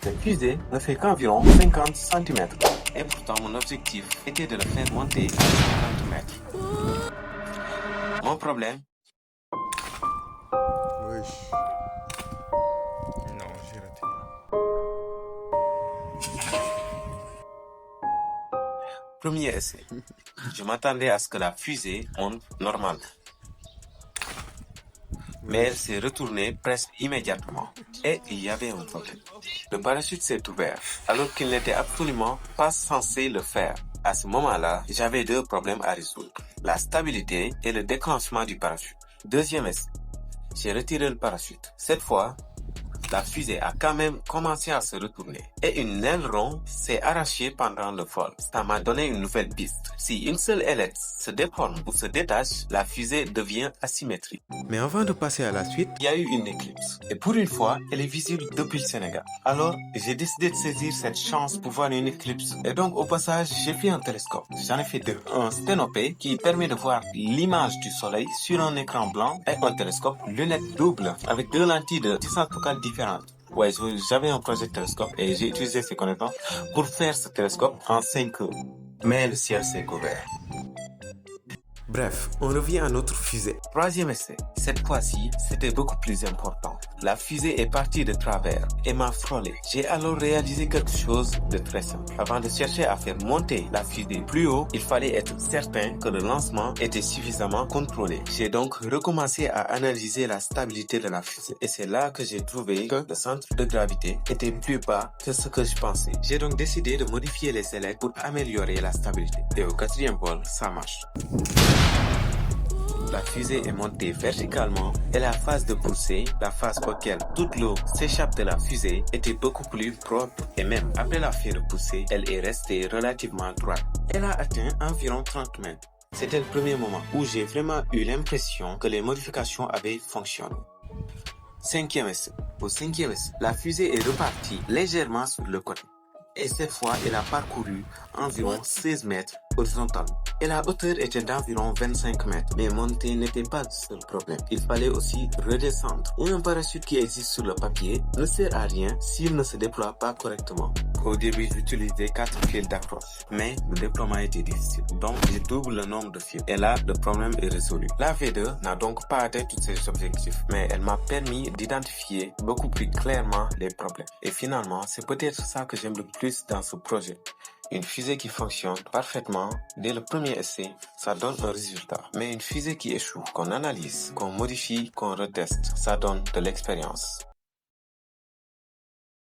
Cette fusée ne fait qu'environ 50 cm. Et pourtant, mon objectif était de le faire monter à 50 mètres. Mon problème... Wesh. Non, j'ai raté. Premier essai. Je m'attendais à ce que la fusée monte normalement. Mais elle s'est retournée presque immédiatement. Et il y avait un problème. Le parachute s'est ouvert, alors qu'il n'était absolument pas censé le faire. À ce moment-là, j'avais deux problèmes à résoudre. La stabilité et le déclenchement du parachute. Deuxième essai. J'ai retiré le parachute. Cette fois, la fusée a quand même commencé à se retourner. Et une aileron s'est arrachée pendant le vol. Ça m'a donné une nouvelle piste. Si une seule ailette se déforme ou se détache, la fusée devient asymétrique. Mais avant de passer à la suite, Il y a eu une éclipse. Et pour une fois, elle est visible depuis le Sénégal. Alors, j'ai décidé de saisir cette chance pour voir une éclipse. Et donc, au passage, j'ai fait un télescope. J'en ai fait deux. Un sténopé qui permet de voir l'image du soleil sur un écran blanc et un télescope lunette double avec deux lentilles de distance focale différentes. Ouais, j'avais un projet de télescope et j'ai utilisé ces connaissances pour faire ce télescope en 5 heures. Mais le ciel s'est couvert. bref, on revient à notre fusée. Troisième essai. Cette fois-ci, c'était beaucoup plus important. La fusée est partie de travers et m'a frôlé. J'ai alors réalisé quelque chose de très simple. Avant de chercher à faire monter la fusée plus haut, il fallait être certain que le lancement était suffisamment contrôlé. J'ai donc recommencé à analyser la stabilité de la fusée. Et c'est là que j'ai trouvé que le centre de gravité était plus bas que ce que je pensais. J'ai donc décidé de modifier les ailettes pour améliorer la stabilité. Et au quatrième vol, ça marche. La fusée est montée verticalement et la phase de poussée, la phase auquel toute l'eau s'échappe de la fusée, était beaucoup plus propre et même après la phase de poussée, elle est restée relativement droite. Elle a atteint environ 30 mètres. C'était le premier moment où j'ai vraiment eu l'impression que les modifications avaient fonctionné. Cinquième essai. Au cinquième essai, la fusée est repartie légèrement sur le côté. Et cette fois, elle a parcouru environ 16 mètres horizontalement. Et la hauteur était d'environ 25 mètres. Mais monter n'était pas le seul problème. Il fallait aussi redescendre. Et un parachute qui existe sur le papier ne sert à rien s'il ne se déploie pas correctement. Au début, j'utilisais 4 fils d'accroche. Mais le déploiement était difficile. Donc, j'ai double le nombre de fils. Et là, le problème est résolu. La V2 n'a donc pas atteint tous ses objectifs. Mais elle m'a permis d'identifier beaucoup plus clairement les problèmes. Et finalement, c'est peut-être ça que j'aime le plus dans ce projet. Une fusée qui fonctionne parfaitement dès le premier essai, ça donne un résultat. Mais une fusée qui échoue, qu'on analyse, qu'on modifie, qu'on reteste, ça donne de l'expérience.